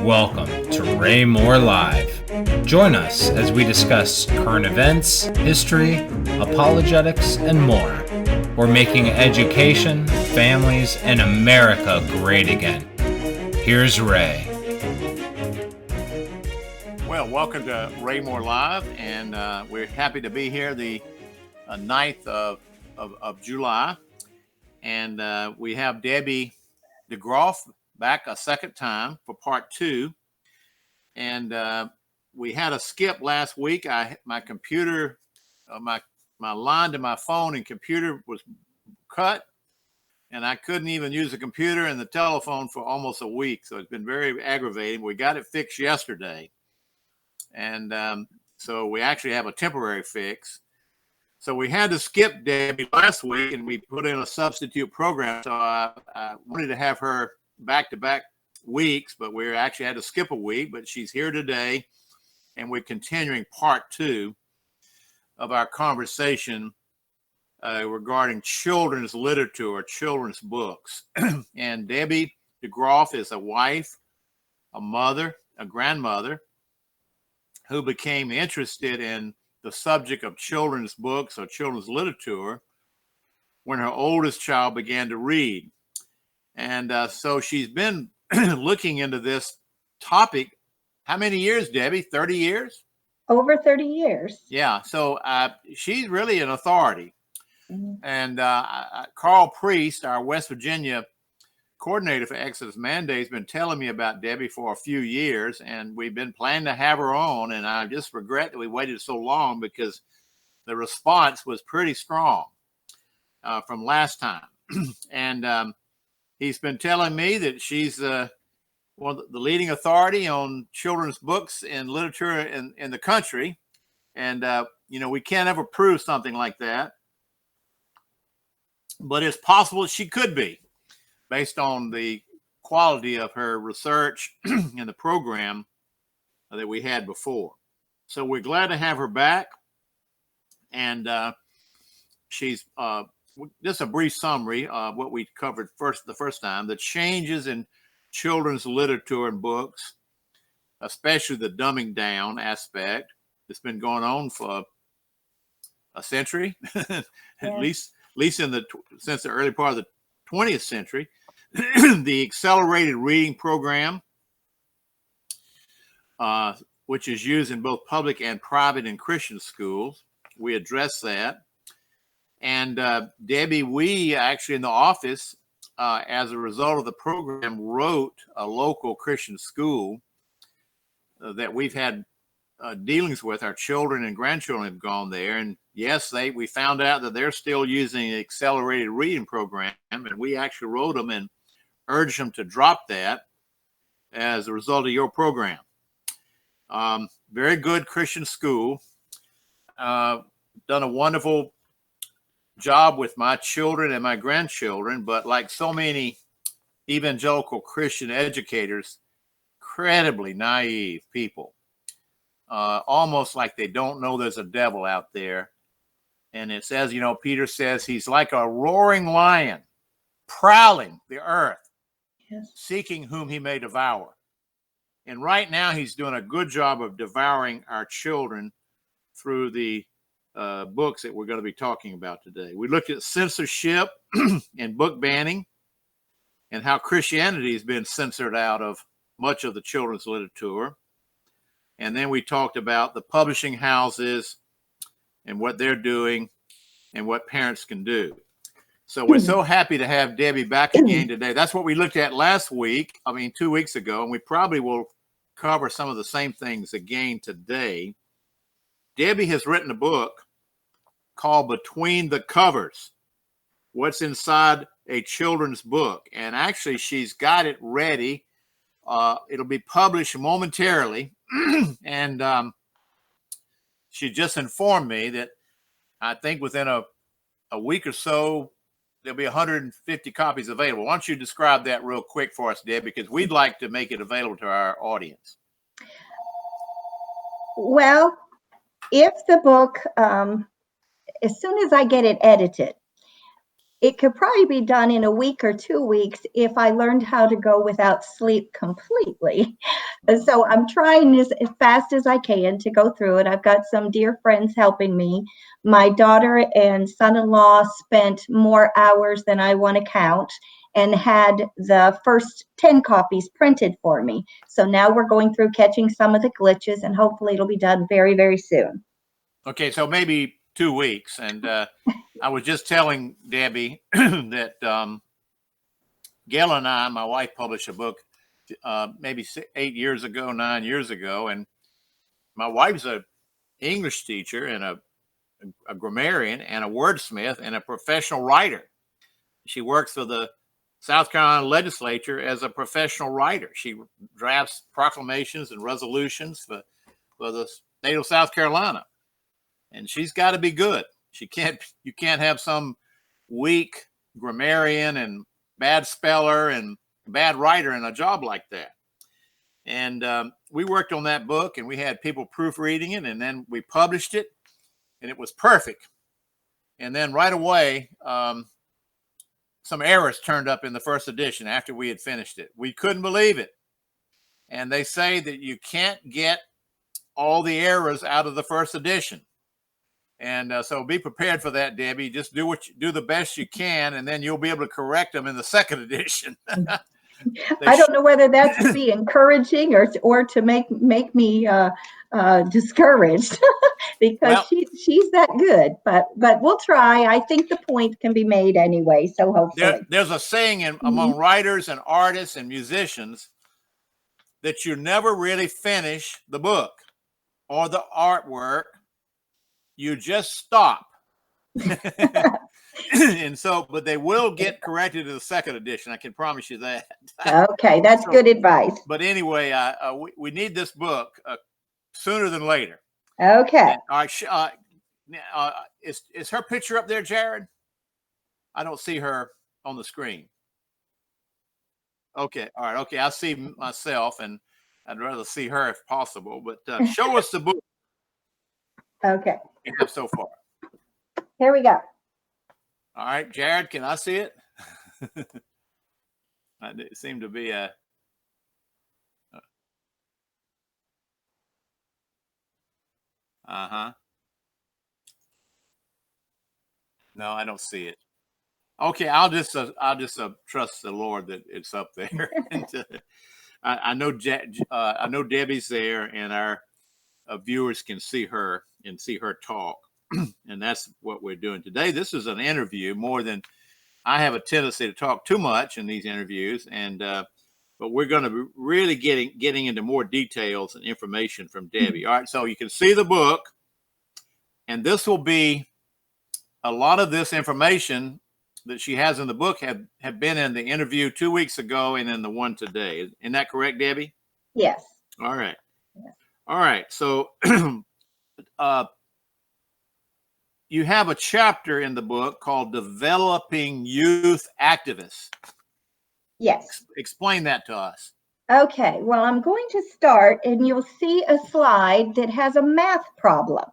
Welcome to Ray Moore Live. Join us as we discuss current events, history, apologetics, and more. We're making education, families, and America great again. Here's Ray. Well, welcome to Ray Moore Live, and we're happy to be here the 9th of July. And we have Debbie DeGroff back a second time for part 2. And we had a skip last week. My computer, my line to my phone and computer was cut, and I couldn't even use the computer and the telephone for almost a week. So it's been very aggravating. We got it fixed yesterday. And so we actually have a temporary fix. So we had to skip Debbie last week, and we put in a substitute program. So I wanted to have her back-to-back weeks, but we actually had to skip a week. But she's here today, and we're continuing part 2 of our conversation regarding children's literature or children's books. And Debbie DeGroff is a wife, a mother, a grandmother, who became interested in the subject of children's books or children's literature when her oldest child began to read. And so she's been looking into this topic. How many years, Debbie? 30 years? Over 30 years. Yeah. So she's really an authority. Mm-hmm. And Carl Priest, our West Virginia coordinator for Exodus Mandate, has been telling me about Debbie for a few years, and we've been planning to have her on. And I just regret that we waited so long, because the response was pretty strong from last time. And he's been telling me that she's the leading authority on children's books and literature in the country. And, we can't ever prove something like that, but it's possible she could be, based on the quality of her research in the program that we had before. So we're glad to have her back. And she's just a brief summary of what we covered the first time: the changes in children's literature and books, especially the dumbing down aspect. It's been going on for a century, at least since the early part of the 20th century. The accelerated reading program, which is used in both public and private and Christian schools. We address that. And Debbie, we actually in the office, as a result of the program, wrote a local Christian school that we've had dealings with. Our children and grandchildren have gone there. And yes, we found out that they're still using the accelerated reading program. And we actually wrote them and urged them to drop that as a result of your program. Very good Christian school. Done a wonderful job with my children and my grandchildren, but like so many evangelical Christian educators, incredibly naive people, almost like they don't know there's a devil out there. And it says, Peter says he's like a roaring lion prowling the earth, yes, seeking whom he may devour. And right now he's doing a good job of devouring our children through the books that we're going to be talking about today. We looked at censorship and book banning, and how Christianity has been censored out of much of the children's literature. And then we talked about the publishing houses and what they're doing and what parents can do. So we're so happy to have Debbie back again today. That's what we looked at 2 weeks ago, and we probably will cover some of the same things again today. Debbie has written a book called Between the Covers: What's Inside a Children's Book. And actually, she's got it ready. It'll be published momentarily. And she just informed me that I think within a week or so, there'll be 150 copies available. Why don't you describe that real quick for us, Deb, because we'd like to make it available to our audience. Well, if the book, as soon as I get it edited, it could probably be done in a week or 2 weeks if I learned how to go without sleep completely. So I'm trying as fast as I can to go through it. I've got some dear friends helping me. My daughter and son-in-law spent more hours than I want to count and had the first 10 copies printed for me. So now we're going through catching some of the glitches, and hopefully it'll be done very, very soon. Okay, so maybe 2 weeks. And I was just telling Debbie that Gail and I, my wife, published a book maybe 8 years ago, 9 years ago. And my wife's a English teacher and a grammarian and a wordsmith and a professional writer. She works for the South Carolina legislature as a professional writer. She drafts proclamations and resolutions for the state of South Carolina. And she's got to be good. You can't have some weak grammarian and bad speller and bad writer in a job like that. And we worked on that book, and we had people proofreading it, and then we published it, and it was perfect. And then right away, some errors turned up in the first edition after we had finished it. We couldn't believe it. And they say that you can't get all the errors out of the first edition. And so be prepared for that, Debbie. Just do the best you can, and then you'll be able to correct them in the second edition. I don't know whether that's to be encouraging or to make me discouraged because she's that good. But we'll try. I think the point can be made anyway. So hopefully, there's a saying among writers and artists and musicians that you never really finish the book or the artwork. You just stop. And so, but they will get corrected in the second edition. I can promise you that. Okay, that's good advice. But anyway, we need this book sooner than later. Okay. And, all right. Is her picture up there, Jared? I don't see her on the screen. Okay. All right. Okay. I see myself, and I'd rather see her if possible. But show us the book. Okay. You have so far. Here we go. All right, Jared, can I see it? It seemed to be a. No, I don't see it. Okay, I'll just trust the Lord that it's up there. And, I know I know Debbie's there, and our viewers can see her and see her talk. And that's what we're doing today. This is an interview more than I have a tendency to talk too much in these interviews. And but we're going to be really getting into more details and information from Debbie. All right. So you can see the book, and this will be a lot of this information that she has in the book have been in the interview 2 weeks ago and in the one today. Isn't that correct, Debbie? Yes. All right. Yes. All right. So you have a chapter in the book called Developing Youth Activists. Yes. Explain that to us. Okay. Well, I'm going to start, and you'll see a slide that has a math problem.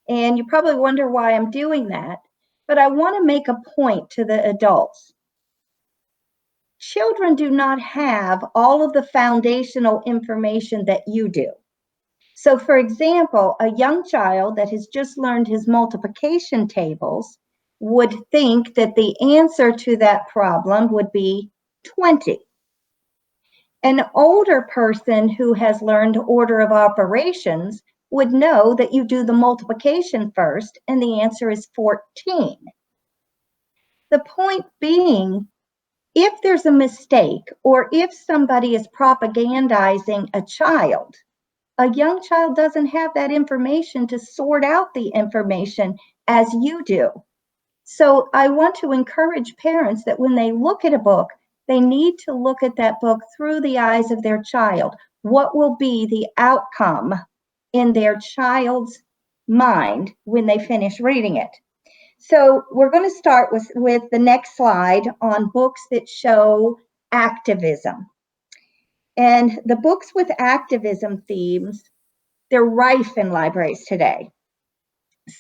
And you probably wonder why I'm doing that, but I want to make a point to the adults. Children do not have all of the foundational information that you do. So, for example, a young child that has just learned his multiplication tables would think that the answer to that problem would be 20. An older person who has learned order of operations would know that you do the multiplication first, and the answer is 14. The point being, if there's a mistake or if somebody is propagandizing a child, a young child doesn't have that information to sort out the information as you do. So I want to encourage parents that when they look at a book, they need to look at that book through the eyes of their child. What will be the outcome in their child's mind when they finish reading it? So we're going to start with the next slide on books that show activism. And the books with activism themes, they're rife in libraries today.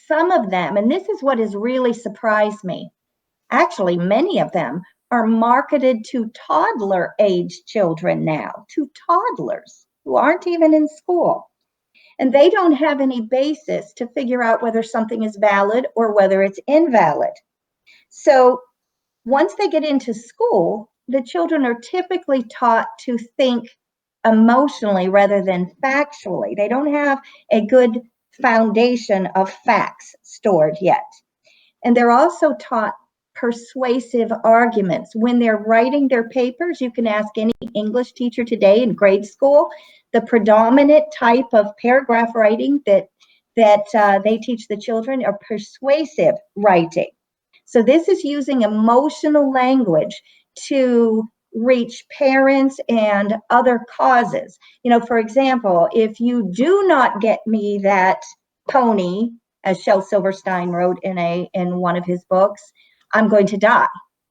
Some of them, and this is what has really surprised me, actually many of them, are marketed to toddler age children now, to toddlers who aren't even in school. And they don't have any basis to figure out whether something is valid or whether it's invalid. So once they get into school, the children are typically taught to think emotionally rather than factually. They don't have a good foundation of facts stored yet. And they're also taught persuasive arguments. When they're writing their papers, you can ask any English teacher today in grade school, the predominant type of paragraph writing that they teach the children are persuasive writing. So this is using emotional language to reach parents and other causes. For example, if you do not get me that pony, as Shel Silverstein wrote in one of his books, I'm going to die.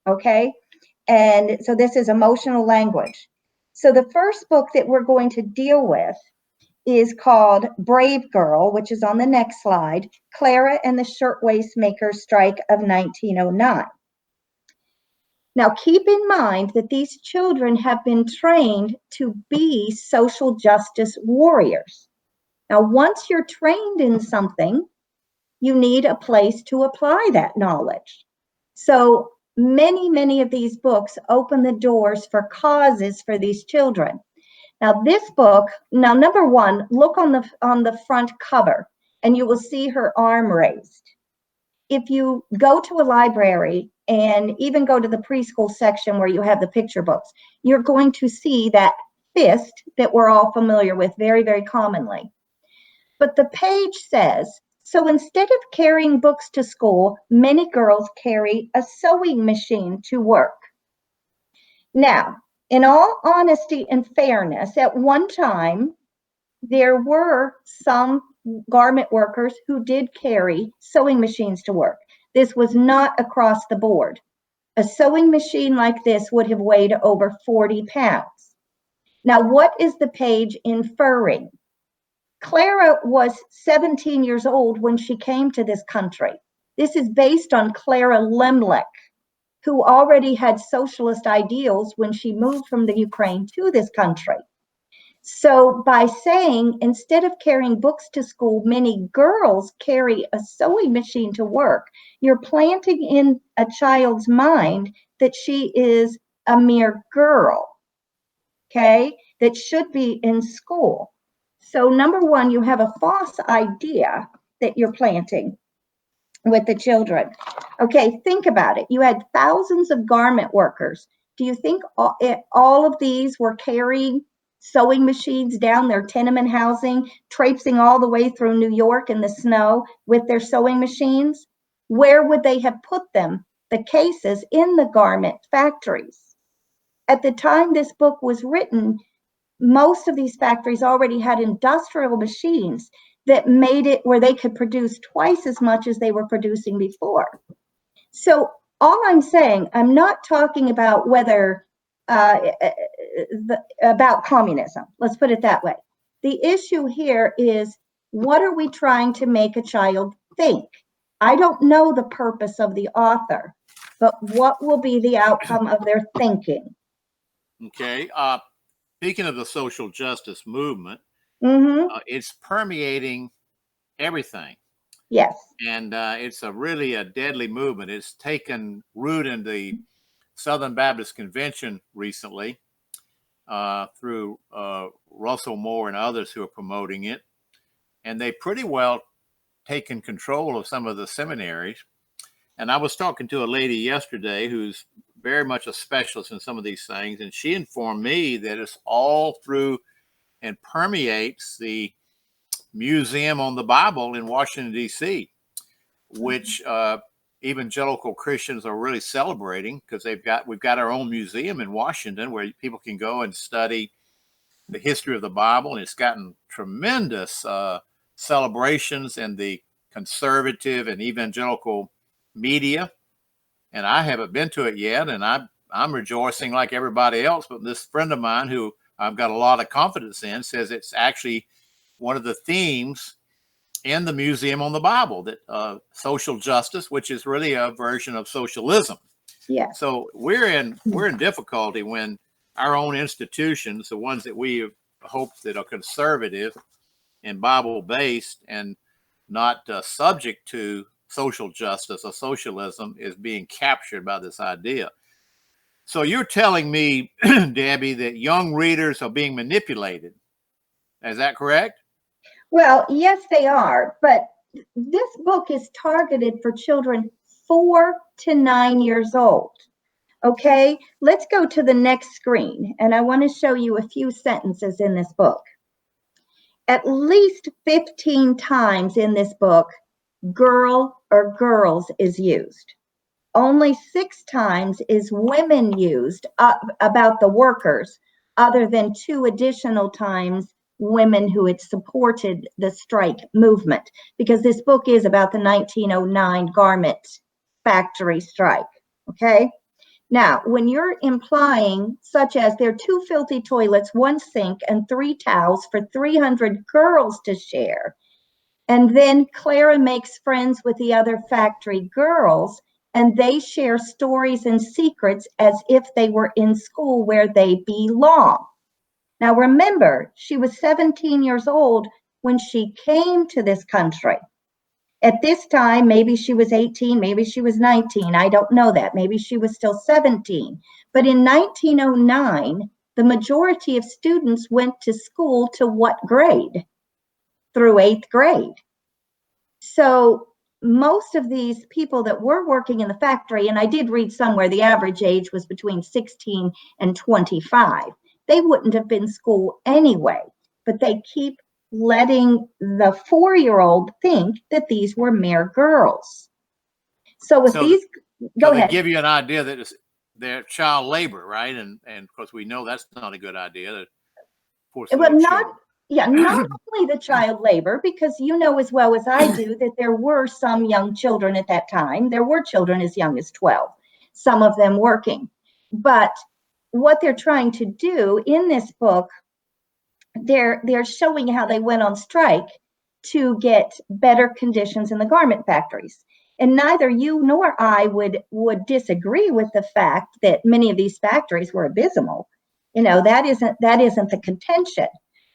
Okay? And so this is emotional language. So the first book that we're going to deal with is called Brave Girl, which is on the next slide, Clara and the Shirtwaist Makers Strike of 1909. Now, keep in mind that these children have been trained to be social justice warriors. Now, once you're trained in something, you need a place to apply that knowledge. So many of these books open the doors for causes for these children. Now, this book, number one, look on the front cover, and you will see her arm raised. If you go to a library and even go to the preschool section where you have the picture books, you're going to see that fist that we're all familiar with very, very commonly. But the page says, so instead of carrying books to school, many girls carry a sewing machine to work. Now, in all honesty and fairness, at one time, there were some garment workers who did carry sewing machines to work. This was not across the board. A sewing machine like this would have weighed over 40 pounds. Now, what is the page inferring? Clara was 17 years old when she came to this country. This is based on Clara Lemlich, who already had socialist ideals when she moved from the Ukraine to this country. So by saying, instead of carrying books to school, many girls carry a sewing machine to work, you're planting in a child's mind that she is a mere girl, okay, that should be in school. So number one, you have a false idea that you're planting with the children. Okay, think about it. You had thousands of garment workers. Do you think all of these were carrying sewing machines down their tenement housing, traipsing all the way through New York in the snow with their sewing machines? Where would they have put them, the cases, in the garment factories? At the time this book was written, most of these factories already had industrial machines that made it where they could produce twice as much as they were producing before. So all I'm saying, I'm not talking about whether about communism. Let's put it that way. The issue here is, what are we trying to make a child think? I don't know the purpose of the author, but what will be the outcome of their thinking? Okay. Speaking of the social justice movement, it's permeating everything. Yes. And it's really a deadly movement. It's taken root in the Southern Baptist Convention recently through Russell Moore and others who are promoting it. And they pretty well taken control of some of the seminaries. And I was talking to a lady yesterday who's very much a specialist in some of these things. And she informed me that it's all through and permeates the Museum on the Bible in Washington, D.C., which evangelical Christians are really celebrating, because we've got our own museum in Washington where people can go and study the history of the Bible. And it's gotten tremendous celebrations in the conservative and evangelical media. And I haven't been to it yet, and I'm rejoicing like everybody else. But this friend of mine, who I've got a lot of confidence in, says it's actually one of the themes in the Museum on the Bible, that social justice, which is really a version of socialism. Yes. So we're in difficulty when our own institutions, the ones that we hope that are conservative and Bible based and not subject to social justice or socialism, is being captured by this idea. So you're telling me, Debbie, that young readers are being manipulated. Is that correct? Well, yes, they are. But this book is targeted for children 4 to 9 years old. Okay, let's go to the next screen. And I want to show you a few sentences in this book. At least 15 times in this book, girl or girls is used. Only 6 times is women used about the workers, other than 2 additional times women who had supported the strike movement, because this book is about the 1909 garment factory strike. Okay. Now, when you're implying, such as there are 2 filthy toilets, 1 sink, and 3 towels for 300 girls to share, and then Clara makes friends with the other factory girls, and they share stories and secrets as if they were in school where they belong. Now, remember, she was 17 years old when she came to this country. At this time, maybe she was 18, maybe she was 19. I don't know that. Maybe she was still 17. But in 1909, the majority of students went to school to what grade? Through 8th grade. So most of these people that were working in the factory, and I did read somewhere the average age was between 16 and 25, they wouldn't have been in school anyway, but they keep letting the 4-year-old think that these were mere girls. So with these, go ahead. They give you an idea that they're child labor, right? And of course we know that's not a good idea. Well, not only the child labor, because you know as well as I do that there were some young children at that time. There were children as young as 12, some of them working. But what they're trying to do in this book, they're showing how they went on strike to get better conditions in the garment factories. And neither you nor I would disagree with the fact that many of these factories were abysmal. You know, that isn't the contention.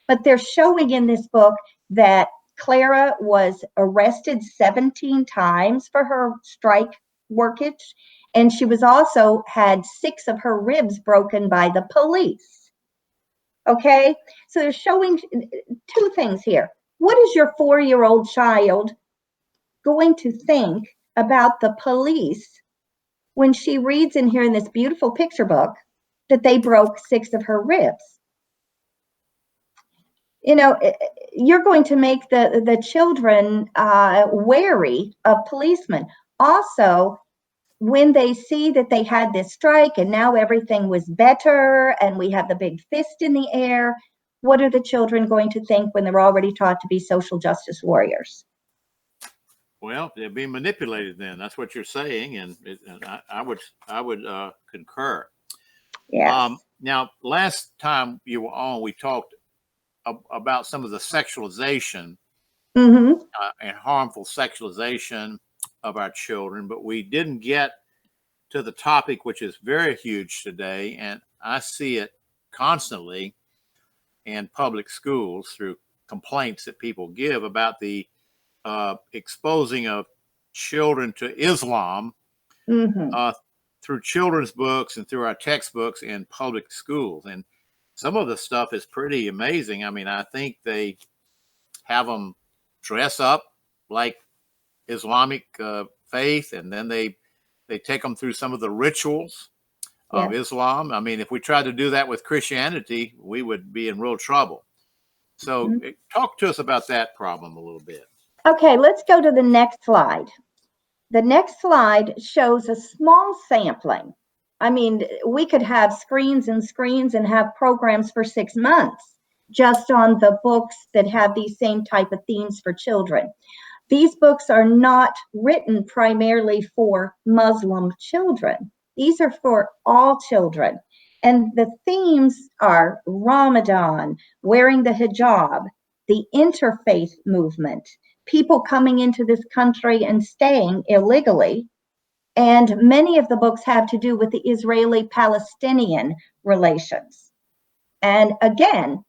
But they're showing in this book that Clara was arrested 17 times for her strike workage, and she was also had 6 of her ribs broken by the police. Okay, so they're showing 2 things here. What is your 4-year-old child going to think about the police when she reads in here in this beautiful picture book that they broke 6 of her ribs? You know, you're going to make the children wary of policemen. Also, when they see that they had this strike and now everything was better and we have the big fist in the air, what are the children going to think when they're already taught to be social justice warriors? Well, they're being manipulated then. That's what you're saying. And I would concur. Yeah. Now, last time you were on, we talked about some of the sexualization and harmful sexualization of our children, but we didn't get to the topic, which is very huge today, and I see it constantly in public schools through complaints that people give about the exposing of children to Islam through children's books and through our textbooks in public schools. And some of the stuff is pretty amazing. I mean, I think they have them dress up like Islamic faith, and then they take them through some of the rituals of Islam. I mean, if we tried to do that with Christianity, we would be in real trouble. So talk to us about that problem a little bit. Okay, let's go to the next slide. The next slide shows a small sampling. I mean, we could have screens and screens and have programs for 6 months just on the books that have these same type of themes for children. These books are not written primarily for Muslim children. These are for all children. And the themes are Ramadan, wearing the hijab, the interfaith movement, people coming into this country and staying illegally. And many of the books have to do with the Israeli-Palestinian relations. And again,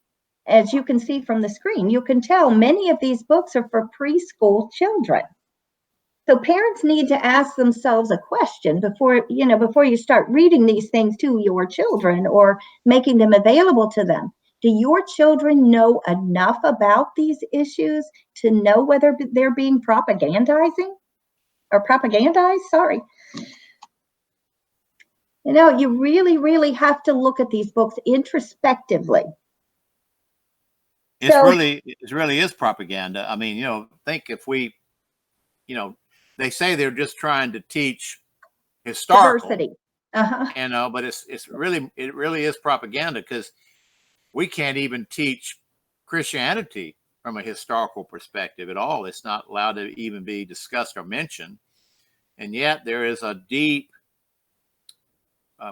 as you can see from the screen, you can tell many of these books are for preschool children. So parents need to ask themselves a question before you start reading these things to your children or making them available to them. Do your children know enough about these issues to know whether they're being propagandized? Sorry. You really, really have to look at these books introspectively. It really is propaganda. I mean, think if we, they say they're just trying to teach historical diversity. But it really is propaganda, because we can't even teach Christianity from a historical perspective at all. It's not allowed to even be discussed or mentioned. And yet there is a deep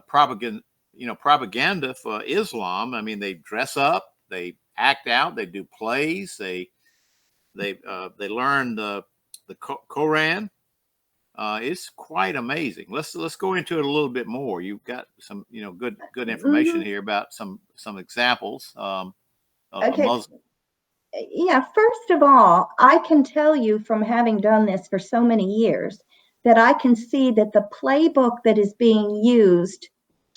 propaganda for Islam. I mean, they dress up, they act out, they do plays, they learn the Quran. It's quite amazing. Let's go into it a little bit more. You've got some good information here about some examples of Muslim. Yeah, first of all, I can tell you from having done this for so many years that I can see that the playbook that is being used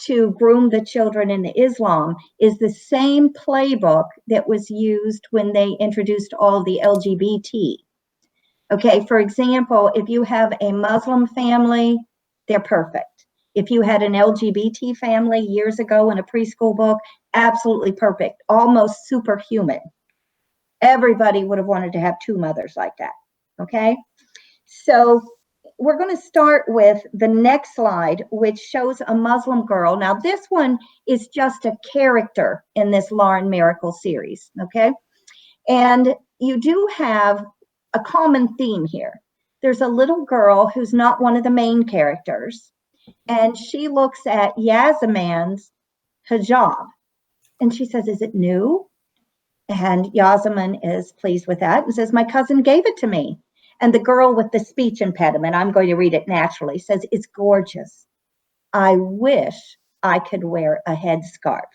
to groom the children in Islam is the same playbook that was used when they introduced all the LGBT. Okay, for example, if you have a Muslim family, they're perfect. If you had an LGBT family years ago in a preschool book, absolutely perfect, almost superhuman. Everybody would have wanted to have two mothers like that. Okay, so we're going to start with the next slide, which shows a Muslim girl. Now, this one is just a character in this Lauren Miracle series. Okay, and you do have a common theme here. There's a little girl who's not one of the main characters, and she looks at Yasmin's hijab, and she says, "Is it new?" And Yasmin is pleased with that and says, "My cousin gave it to me." And the girl with the speech impediment, I'm going to read it naturally, says, "It's gorgeous. I wish I could wear a headscarf."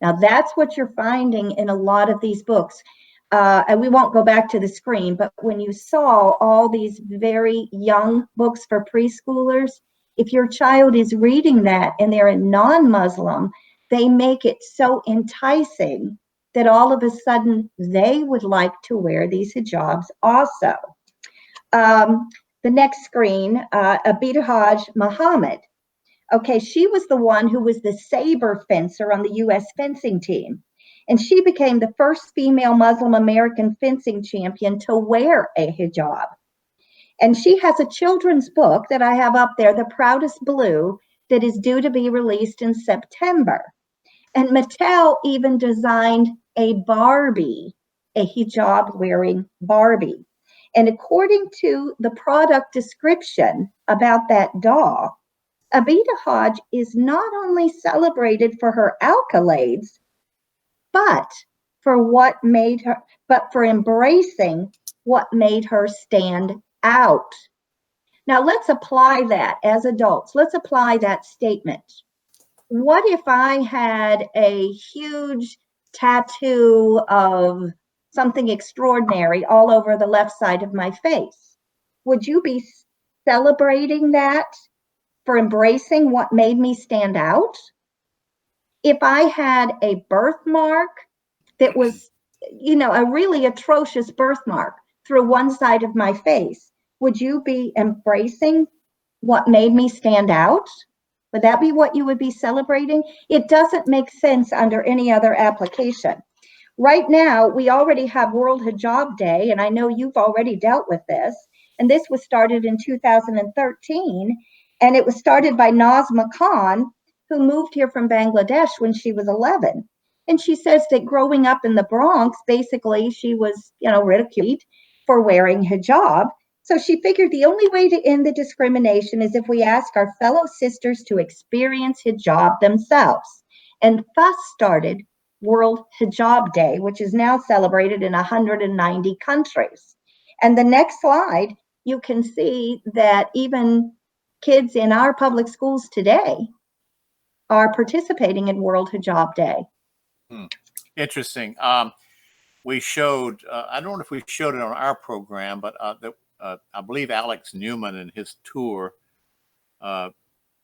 Now, that's what you're finding in a lot of these books. And we won't go back to the screen, but when you saw all these very young books for preschoolers, if your child is reading that and they're a non-Muslim, they make it so enticing that all of a sudden they would like to wear these hijabs also. The next screen, Abida Hajj Muhammad. Okay, she was the one who was the saber fencer on the U.S. fencing team. And she became the first female Muslim American fencing champion to wear a hijab. And she has a children's book that I have up there, The Proudest Blue, that is due to be released in September. And Mattel even designed a Barbie, a hijab-wearing Barbie. And according to the product description about that doll, Abida Hajj is not only celebrated for her accolades, but for embracing what made her stand out. Now let's apply that as adults. Let's apply that statement. What if I had a huge tattoo of something extraordinary all over the left side of my face? Would you be celebrating that for embracing what made me stand out? If I had a birthmark that was, a really atrocious birthmark through one side of my face, would you be embracing what made me stand out? Would that be what you would be celebrating? It doesn't make sense under any other application. Right now, we already have World Hijab Day, and I know you've already dealt with this. And this was started in 2013, and it was started by Nazma Khan, who moved here from Bangladesh when she was 11. And she says that growing up in the Bronx, basically, she was, ridiculed for wearing hijab. So she figured the only way to end the discrimination is if we ask our fellow sisters to experience hijab themselves, and thus started World Hijab Day, which is now celebrated in 190 countries. And the next slide, you can see that even kids in our public schools today are participating in World Hijab Day. Interesting. We showed, I don't know if we showed it on our program, but I believe Alex Newman in his tour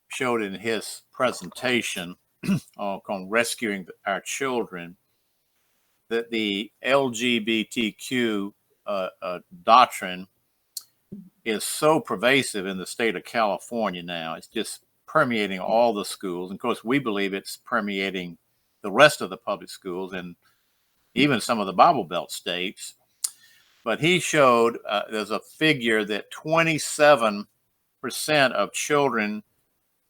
showed in his presentation on rescuing our children that the LGBTQ doctrine is so pervasive in the state of California now. It's just permeating all the schools. And of course, we believe it's permeating the rest of the public schools and even some of the Bible Belt states. But he showed there's a figure that 27% of children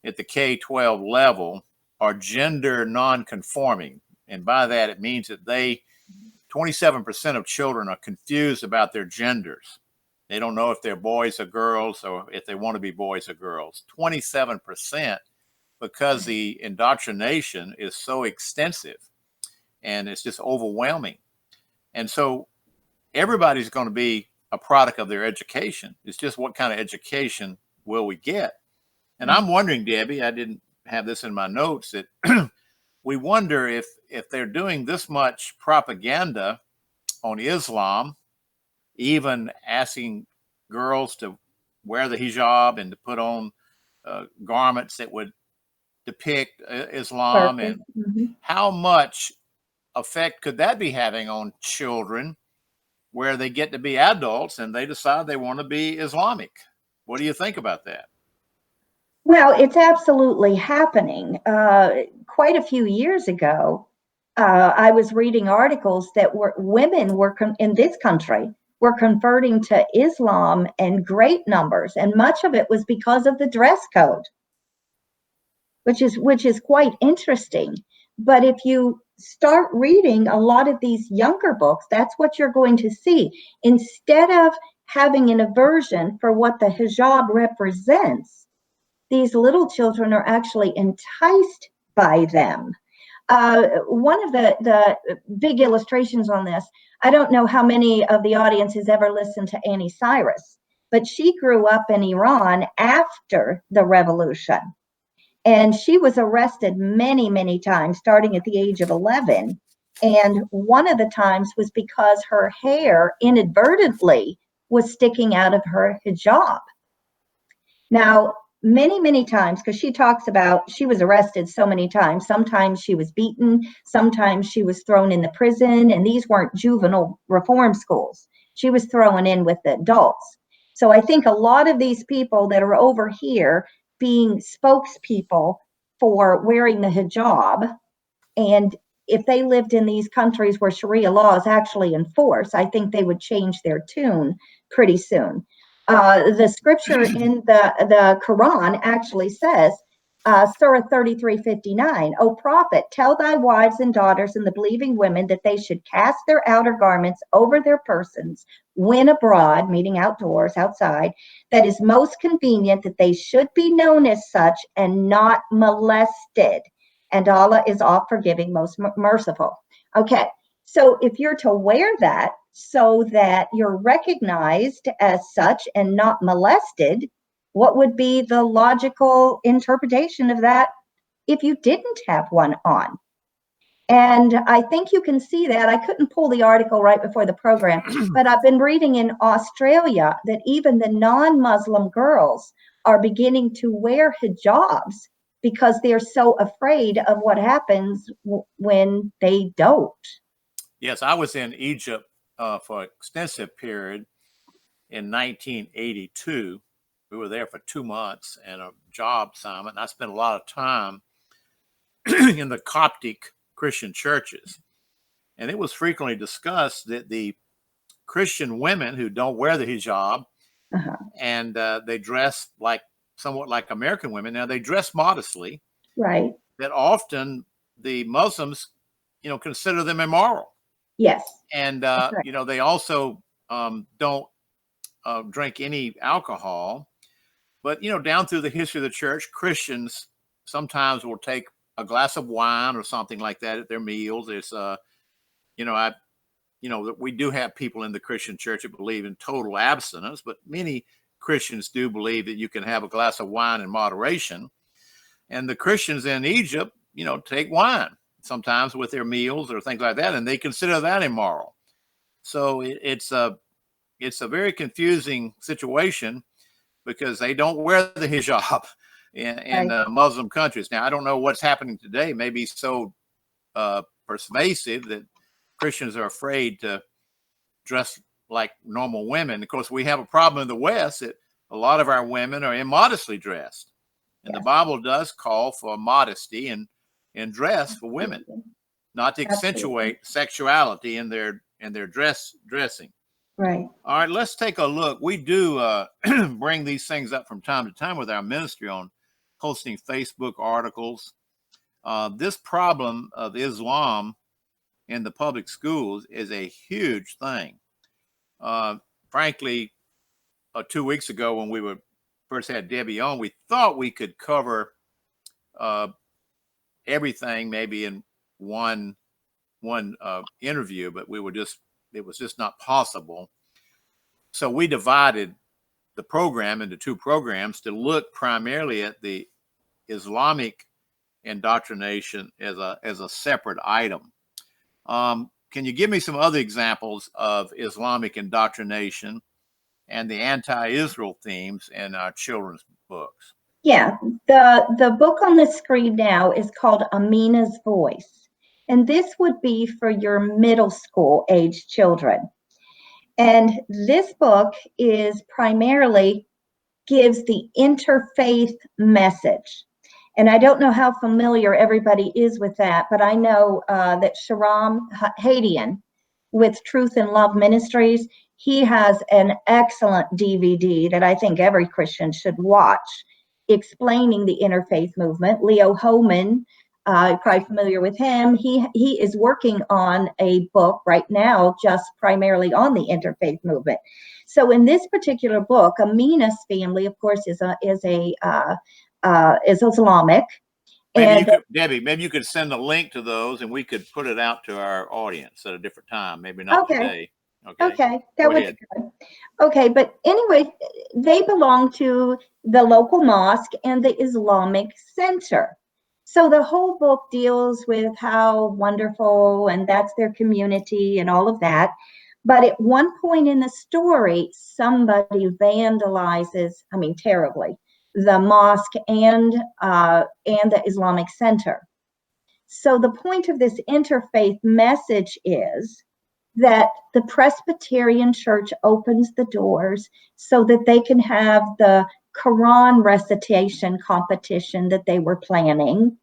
at the K-12 level are gender non-conforming. And by that, it means that 27% of children are confused about their genders. They don't know if they're boys or girls or if they want to be boys or girls. 27%, because the indoctrination is so extensive and it's just overwhelming. And so everybody's going to be a product of their education. It's just what kind of education will we get? And I'm wondering, Debbie, I didn't have this in my notes, that we wonder if they're doing this much propaganda on Islam, even asking girls to wear the hijab and to put on garments that would depict Islam, Perfect. and how much effect could that be having on children where they get to be adults and they decide they want to be Islamic? What do you think about that? Well, it's absolutely happening. Quite a few years ago, I was reading articles that women were in this country were converting to Islam in great numbers, and much of it was because of the dress code, which is quite interesting. But if you start reading a lot of these younger books, that's what you're going to see. Instead of having an aversion for what the hijab represents, these little children are actually enticed by them. One of the big illustrations on this, I don't know how many of the audience has ever listened to Annie Cyrus, but she grew up in Iran after the revolution. And she was arrested many, many times, starting at the age of 11. And one of the times was because her hair inadvertently was sticking out of her hijab. Now, many, many times, because she talks about she was arrested so many times. Sometimes she was beaten, sometimes she was thrown in the prison, and these weren't juvenile reform schools. She was thrown in with the adults. So I think a lot of these people that are over here being spokespeople for wearing the hijab, and if they lived in these countries where Sharia law is actually enforced, I think they would change their tune pretty soon. The scripture in the Quran actually says, Surah 33:59, O prophet, tell thy wives and daughters and the believing women that they should cast their outer garments over their persons when abroad, meaning outdoors, outside, that is most convenient, that they should be known as such and not molested. And Allah is oft forgiving, most merciful. Okay, so if you're to wear that so that you're recognized as such and not molested, what would be the logical interpretation of that if you didn't have one on? And I think you can see that. I couldn't pull the article right before the program, but I've been reading in Australia that even the non-Muslim girls are beginning to wear hijabs because they're so afraid of what happens when they don't. Yes, I was in Egypt for an extensive period in 1982. We were there for 2 months and a job assignment. And I spent a lot of time in the Coptic Christian churches. And it was frequently discussed that the Christian women who don't wear the hijab and they dress somewhat like American women. Now, they dress modestly. Right. That often the Muslims, consider them immoral. Yes. And, they also don't drink any alcohol. But, down through the history of the church, Christians sometimes will take a glass of wine or something like that at their meals. There's, that we do have people in the Christian church that believe in total abstinence, but many Christians do believe that you can have a glass of wine in moderation. And the Christians in Egypt, take wine sometimes with their meals or things like that, and they consider that immoral. So it's a very confusing situation because they don't wear the hijab in Muslim countries. Now, I don't know what's happening today. Maybe so pervasive that Christians are afraid to dress like normal women. Of course, we have a problem in the West that a lot of our women are immodestly dressed. And the Bible does call for modesty and dress for women, not to accentuate sexuality in their dressing. Right. All right, let's take a look. We do bring these things up from time to time with our ministry on posting Facebook articles. This problem of Islam in the public schools is a huge thing. Frankly, 2 weeks ago when we first had Debbie on, we thought we could cover everything maybe in one interview, but it was just not possible. So we divided the program into 2 programs to look primarily at the Islamic indoctrination as a separate item. Can you give me some other examples of Islamic indoctrination and the anti-Israel themes in our children's books? Yeah, the book on the screen now is called Amina's Voice, and this would be for your middle school age children. And this book is primarily gives the interfaith message. And I don't know how familiar everybody is with that, but I know that Sharam Hadian with Truth and Love Ministries, he has an excellent DVD that I think every Christian should watch, explaining the interfaith movement. Leo Homan, you're probably familiar with him. He is working on a book right now just primarily on the interfaith movement. So in this particular book, Amina's family, of course, is Islamic. Debbie, maybe you could send a link to those and we could put it out to our audience at a different time. Maybe not today. Okay, that would be good. Okay, but anyway, they belong to the local mosque and the Islamic Center. So the whole book deals with how wonderful, and that's their community and all of that. But at one point in the story, somebody vandalizes, terribly, the mosque and the Islamic Center. So the point of this interfaith message is that the Presbyterian Church opens the doors so that they can have the Quran recitation competition that they were planning,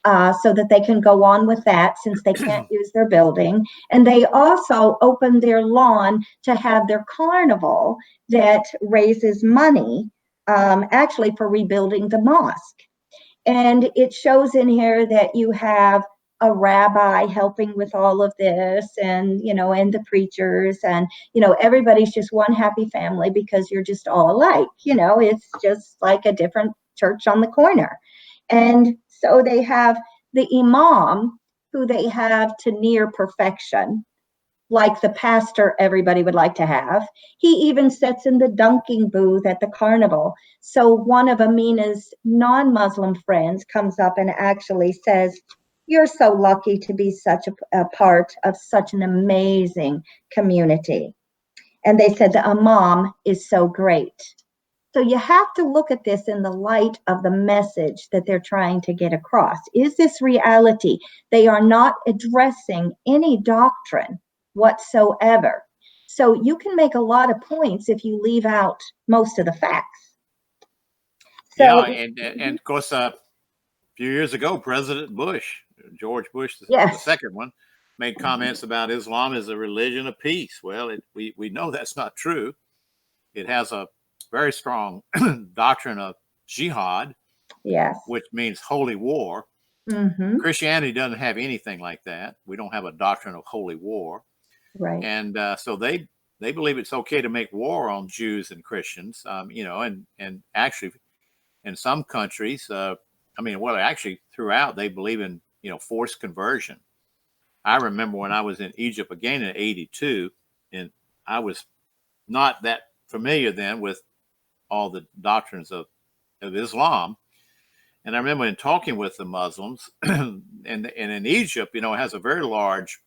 so that they can go on with that since they can't use their building. And they also open their lawn to have their carnival that raises money, actually for rebuilding the mosque. And it shows in here that you have a rabbi helping with all of this, and and the preachers, and everybody's just one happy family because you're just all alike. It's just like a different church on the corner. And so they have the imam, who they have to near perfection, like the pastor everybody would like to have. He even sits in the dunking booth at the carnival. So one of Amina's non-Muslim friends comes up and actually says, "You're so lucky to be such a part of such an amazing community." And they said the imam is so great. So you have to look at this in the light of the message that they're trying to get across. Is this reality? They are not addressing any doctrine whatsoever. So you can make a lot of points if you leave out most of the facts. So, and of course, a few years ago, President Bush, George Bush, the second one, made comments about Islam as a religion of peace. Well, we know that's not true. It has a very strong doctrine of jihad, which means holy war. Mm-hmm. Christianity doesn't have anything like that. We don't have a doctrine of holy war. Right. And so they believe it's okay to make war on Jews and Christians, and actually in some countries, actually throughout, they believe in, forced conversion. I remember when I was in Egypt again in '82, and I was not that familiar then with all the doctrines of Islam. And I remember in talking with the Muslims, and in Egypt, it has a very large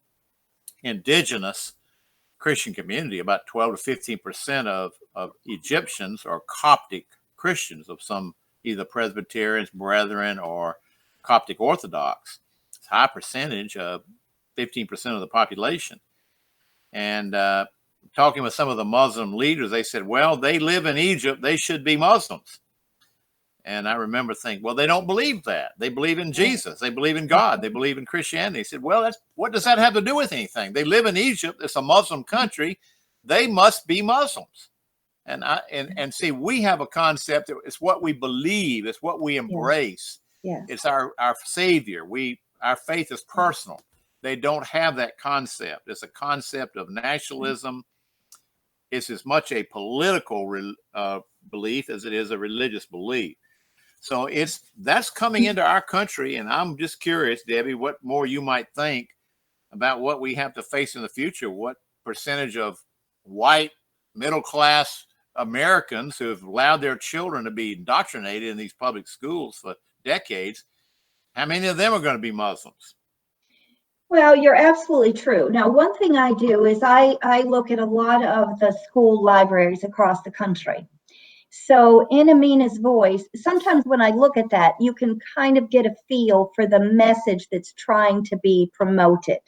indigenous Christian community. About 12 to 15% of Egyptians are Coptic Christians of some either Presbyterians, Brethren, or Coptic Orthodox. It's a high percentage of 15% of the population. And talking with some of the Muslim leaders, they said, well, they live in Egypt. They should be Muslims. And I remember thinking, well, they don't believe that. They believe in Jesus. They believe in God. They believe in Christianity. He said, well, what does that have to do with anything? They live in Egypt. It's a Muslim country. They must be Muslims. And see, we have a concept. It's what we believe. It's what we embrace. Yeah. It's our Savior. Our faith is personal. They don't have that concept. It's a concept of nationalism. It's as much a political belief as it is a religious belief. So that's coming into our country, and I'm just curious, Debbie, what more you might think about what we have to face in the future. What percentage of white middle-class Americans who have allowed their children to be indoctrinated in these public schools for decades, how many of them are going to be Muslims? Well, you're absolutely true. Now, one thing I do is I look at a lot of the school libraries across the country. So in Amina's voice, sometimes when I look at that, you can kind of get a feel for the message that's trying to be promoted.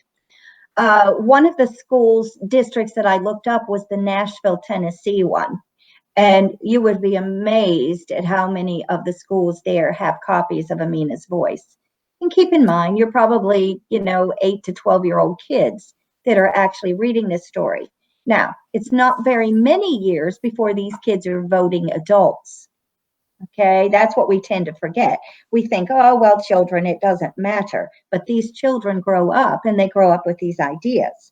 One of the schools districts that I looked up was the Nashville, Tennessee one. And you would be amazed at how many of the schools there have copies of Amina's voice. And keep in mind, you're probably, 8 to 12-year-old kids that are actually reading this story. Now, it's not very many years before these kids are voting adults. Okay, that's what we tend to forget. We think, oh, well, children, it doesn't matter. But these children grow up and they grow up with these ideas.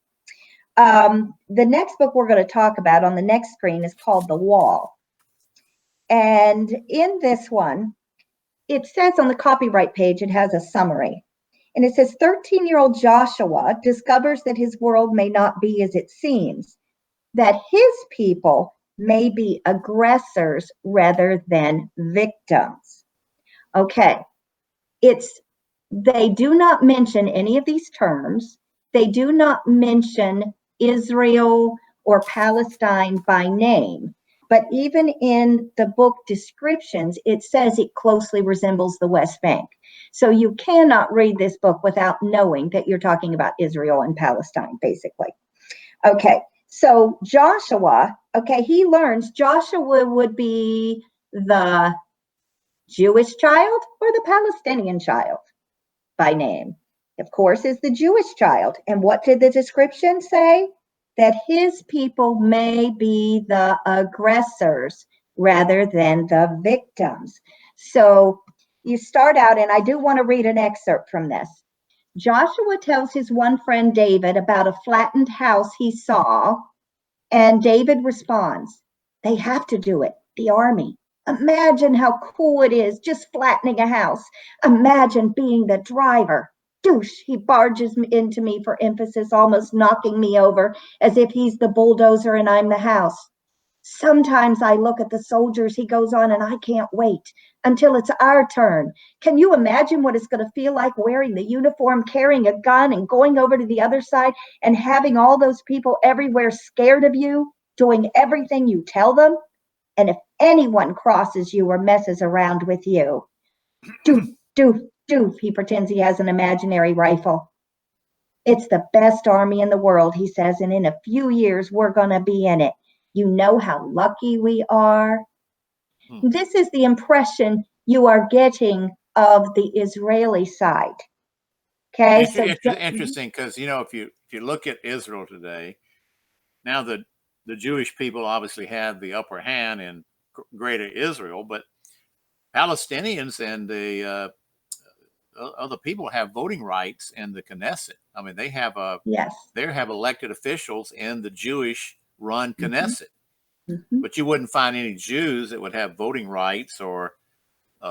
The next book we're going to talk about on the next screen is called The Wall. And in this one, it says on the copyright page, it has a summary. And it says 13-year-old Joshua discovers that his world may not be as it seems, that his people may be aggressors rather than victims. Okay, they do not mention any of these terms. They do not mention Israel or Palestine by name. But even in the book descriptions, it says it closely resembles the West Bank. So you cannot read this book without knowing that you're talking about Israel and Palestine, basically. Okay, so Joshua, he learns Joshua would be the Jewish child or the Palestinian child by name. Of course, is the Jewish child. And what did the description say? That his people may be the aggressors rather than the victims. So you start out, and I do want to read an excerpt from this. Joshua tells his one friend David about a flattened house he saw, and David responds, they have to do it, the army. Imagine how cool it is just flattening a house. Imagine being the driver. Douche, he barges into me for emphasis, almost knocking me over as if he's the bulldozer and I'm the house. Sometimes I look at the soldiers, he goes on, and I can't wait until it's our turn. Can you imagine what it's going to feel like wearing the uniform, carrying a gun, and going over to the other side and having all those people everywhere scared of you, doing everything you tell them? And if anyone crosses you or messes around with you, doof, doof, doof, he pretends he has an imaginary rifle. It's the best army in the world, he says, and in a few years, we're going to be in it. You know how lucky we are. This is the impression you are getting of the Israeli side. Okay, Interesting, because if you look at Israel today, now the Jewish people obviously have the upper hand in greater Israel, but Palestinians and the other people have voting rights in the Knesset. I mean, they have elected officials in the Jewish-run Knesset. Mm-hmm. But you wouldn't find any Jews that would have voting rights or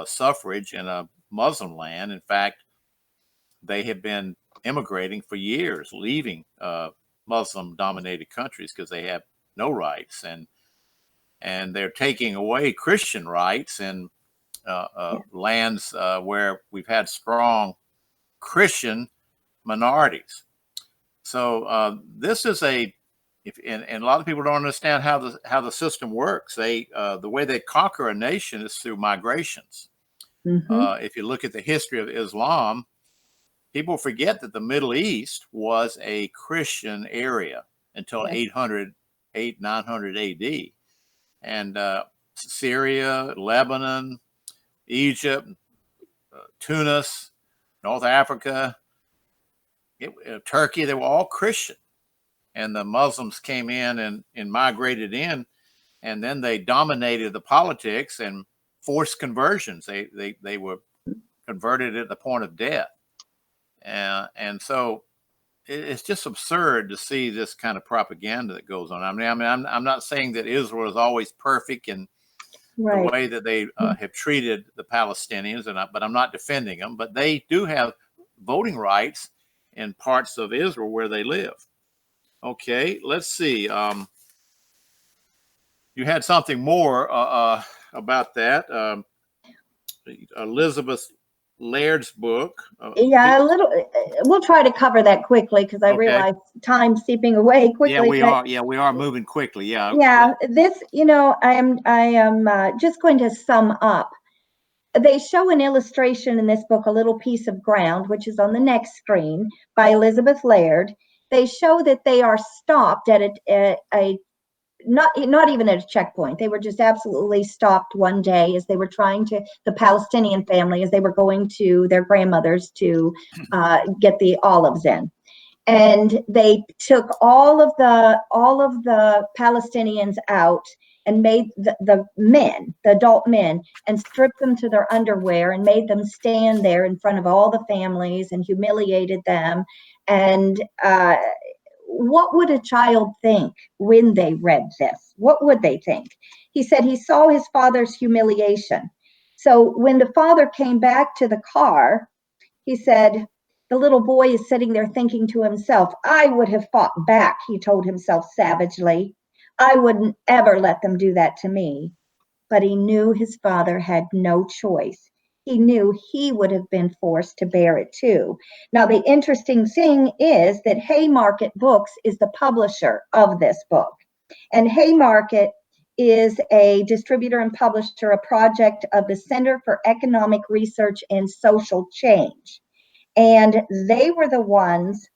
suffrage in a Muslim land. In fact, they have been immigrating for years, leaving Muslim-dominated countries because they have no rights, and they're taking away Christian rights in lands where we've had strong Christian minorities. So this is and a lot of people don't understand how the system works. The way they conquer a nation is through migrations. If you look at the history of Islam, people forget that the Middle East was a Christian area until 900 AD. And Syria, Lebanon, Egypt, Tunis, North Africa, Turkey, they were all Christian. And the Muslims came in and migrated in, and then they dominated the politics and forced conversions. They were converted at the point of death. And so it's just absurd to see this kind of propaganda that goes on. I mean, I'm not saying that Israel is always perfect in the way that they have treated the Palestinians, but I'm not defending them. But they do have voting rights in parts of Israel where they live. Okay, let's see. You had something more about that. Elizabeth Laird's book. Yeah, a little. We'll try to cover that quickly because I realize time's seeping away quickly. Yeah, we are. Yeah, we are moving quickly. Yeah. Yeah. This, I am just going to sum up. They show an illustration in this book, A Little Piece of Ground, which is on the next screen, by Elizabeth Laird. They show that they are stopped at a not even at a checkpoint. They were just absolutely stopped one day as they were the Palestinian family, as they were going to their grandmother's to get the olives in. And they took all of the Palestinians out and made the adult men, and stripped them to their underwear and made them stand there in front of all the families and humiliated them. And what would a child think when they read this? What would they think? He said he saw his father's humiliation. So when the father came back to the car, he said, the little boy is sitting there thinking to himself, I would have fought back, he told himself savagely. I wouldn't ever let them do that to me. But he knew his father had no choice. He knew he would have been forced to bear it too. Now, the interesting thing is that Haymarket Books is the publisher of this book. And Haymarket is a distributor and publisher, a project of the Center for Economic Research and Social Change. And they were the ones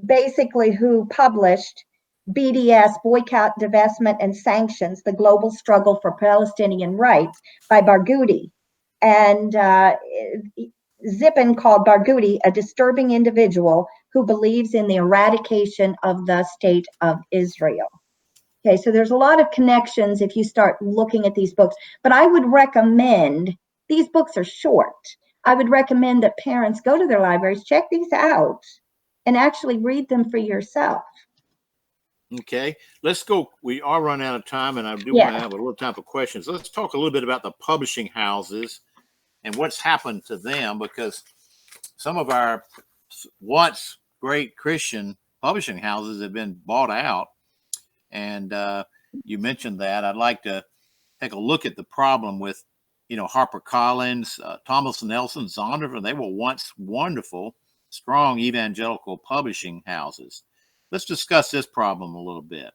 basically who published BDS, Boycott, Divestment, and Sanctions, The Global Struggle for Palestinian Rights by Barghouti. And Zippin called Barghouti a disturbing individual who believes in the eradication of the state of Israel. Okay, so there's a lot of connections if you start looking at these books. But I would recommend, these books are short. I would recommend that parents go to their libraries, check these out, and actually read them for yourself. Okay, let's go. We are running out of time, and I do want to have a little time for questions. Let's talk a little bit about the publishing houses and what's happened to them, because some of our once great Christian publishing houses have been bought out. And you mentioned that. I'd like to take a look at the problem with, HarperCollins, Thomas Nelson, Zondervan. They were once wonderful, strong evangelical publishing houses. Let's discuss this problem a little bit.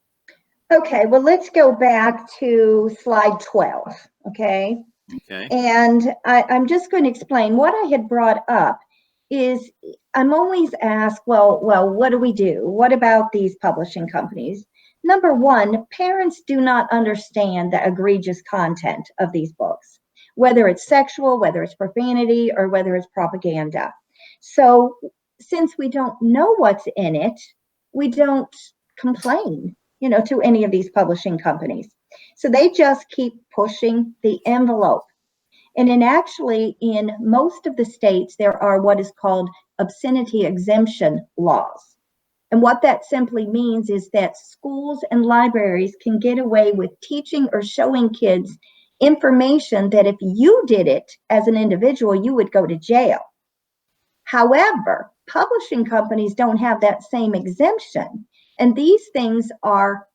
Okay, well, let's go back to slide 12, okay? Okay. And I'm just going to explain what I had brought up is I'm always asked, well, what do we do? What about these publishing companies? Number one, parents do not understand the egregious content of these books, whether it's sexual, whether it's profanity, or whether it's propaganda. So since we don't know what's in it, we don't complain, to any of these publishing companies. So they just keep pushing the envelope. And in most of the states, there are what is called obscenity exemption laws. And what that simply means is that schools and libraries can get away with teaching or showing kids information that if you did it as an individual, you would go to jail. However, publishing companies don't have that same exemption. And these things are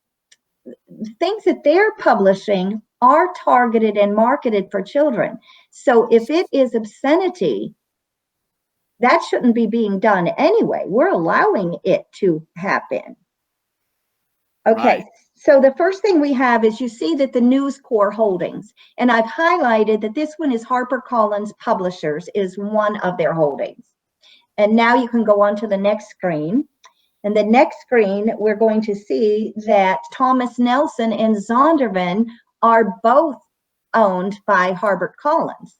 things that they're publishing are targeted and marketed for children. So if it is obscenity, that shouldn't be being done anyway. We're allowing it to happen. Okay, Right. so the first thing we have is you see that the News Corps holdings, and I've highlighted that this one is HarperCollins Publishers is one of their holdings. And now you can go on to the next screen. And the next screen, we're going to see that Thomas Nelson and Zondervan are both owned by HarperCollins.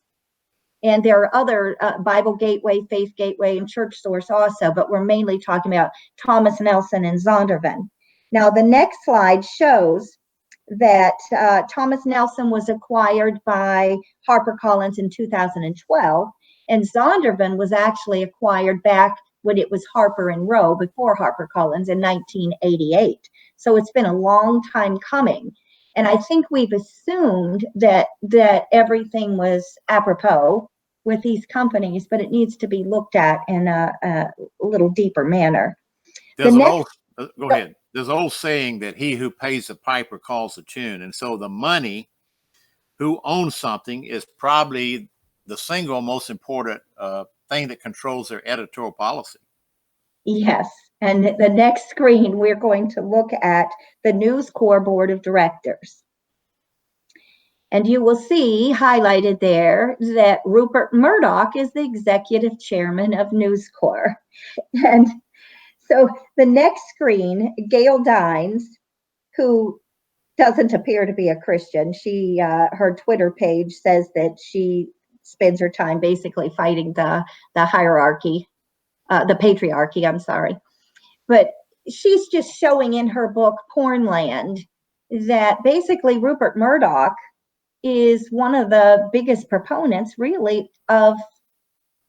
And there are other Bible Gateway, Faith Gateway, and Church Source also, but we're mainly talking about Thomas Nelson and Zondervan. Now, the next slide shows that Thomas Nelson was acquired by HarperCollins in 2012, and Zondervan was actually acquired back when it was Harper and Row before HarperCollins in 1988. So it's been a long time coming. And I think we've assumed that everything was apropos with these companies, but it needs to be looked at in a little deeper manner. There's go ahead. There's an old saying that he who pays the piper calls the tune. And so the money who owns something is probably the single most important thing that controls their editorial policy. Yes. And the next screen, we're going to look at the News Corps Board of Directors. And you will see highlighted there that Rupert Murdoch is the executive chairman of News Corps. And so the next screen, Gail Dines, who doesn't appear to be a Christian. She, her Twitter page says that she spends her time basically fighting the hierarchy, the patriarchy, I'm sorry. But she's just showing in her book, Pornland, that basically Rupert Murdoch is one of the biggest proponents, really, of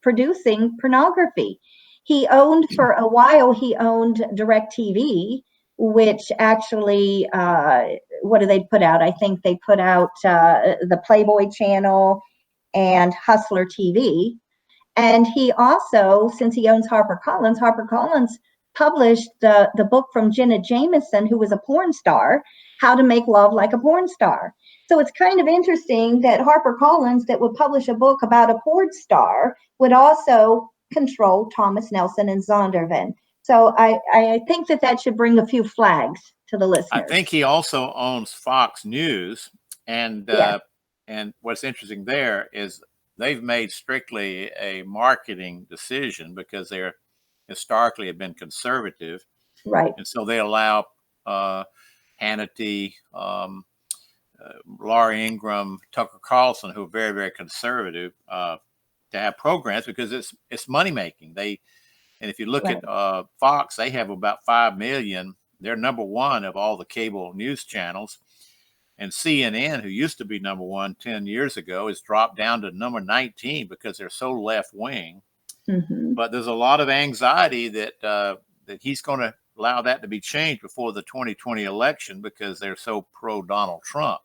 producing pornography. He owned, for a while, he owned DirecTV, which actually, what do they put out? I think they put out the Playboy channel and Hustler TV. And he also, since he owns HarperCollins published the book from Jenna Jameson, who was a porn star, How to Make Love Like a Porn Star. So it's kind of interesting that HarperCollins, that would publish a book about a porn star, would also control Thomas Nelson and Zondervan. So I think that should bring a few flags to the listeners. I think he also owns Fox News. And Yeah. And what's interesting there is they've made strictly a marketing decision because they're historically have been conservative. Right. And so they allow Hannity, Laura Ingraham, Tucker Carlson, who are very, very conservative, to have programs because it's money making. And if you look at Fox, they have about 5 million. They're number one of all the cable news channels. And CNN, who used to be number one 10 years ago, has dropped down to number 19 because they're so left wing. Mm-hmm. But there's a lot of anxiety that he's going to allow that to be changed before the 2020 election because they're so pro Donald Trump.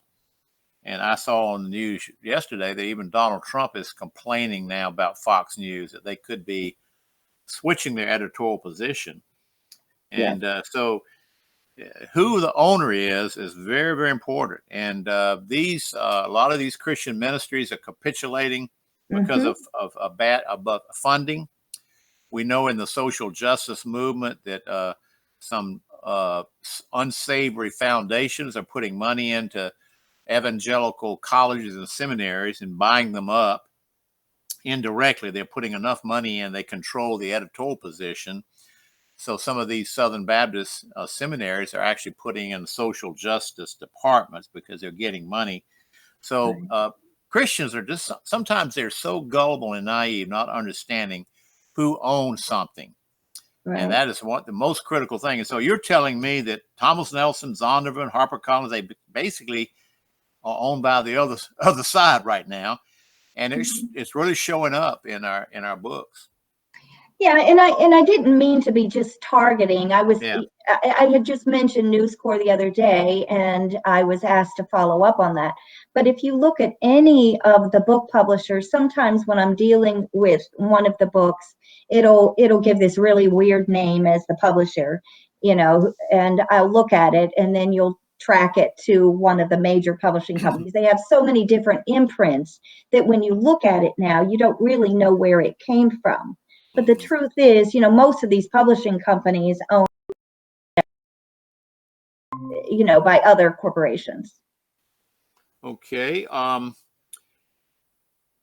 And I saw on the news yesterday that even Donald Trump is complaining now about Fox News, that they could be switching their editorial position. And so who the owner is very, very important. And a lot of these Christian ministries are capitulating because of funding. We know in the social justice movement that some unsavory foundations are putting money into evangelical colleges and seminaries and buying them up indirectly. They're putting enough money in, they control the editorial position. So some of these Southern Baptist seminaries are actually putting in social justice departments because they're getting money. So Christians are just, sometimes they're so gullible and naive, not understanding who owns something. Right. And that is the most critical thing. And so you're telling me that Thomas Nelson, Zondervan, HarperCollins, they basically are owned by the other side right now. And it's really showing up in our books. Yeah, and I didn't mean to be just targeting. Yeah. I had just mentioned News Corps the other day, and I was asked to follow up on that. But if you look at any of the book publishers, sometimes when I'm dealing with one of the books, it'll give this really weird name as the publisher, and I'll look at it, and then you'll track it to one of the major publishing companies. They have so many different imprints that when you look at it now, you don't really know where it came from. But the truth is, most of these publishing companies own, by other corporations. Okay.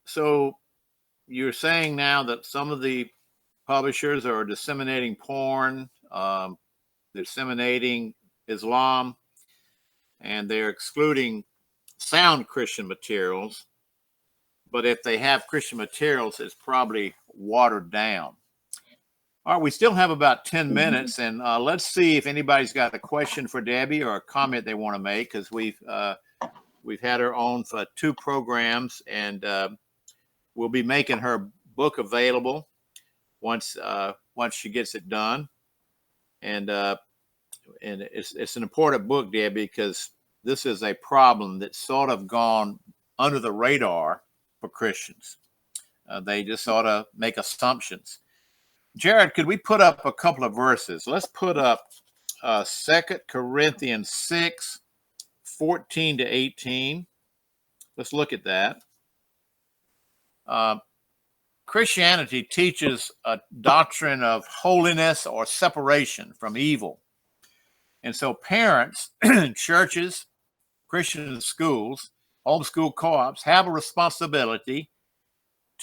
So you're saying now that some of the publishers are disseminating porn, disseminating Islam, and they're excluding sound Christian materials. But if they have Christian materials, it's probably watered down. All right, we still have about 10 minutes, and let's see if anybody's got a question for Debbie or a comment they want to make, because we've had her on for 2 programs, and we'll be making her book available once she gets it done, and it's an important book, Debbie, because this is a problem that's sort of gone under the radar for Christians. They just sort of make assumptions. Jared, could we put up a couple of verses? Let's put up 2 Corinthians 6, 14 to 18. Let's look at that. Christianity teaches a doctrine of holiness or separation from evil. And so parents, churches, Christian schools, homeschool co-ops have a responsibility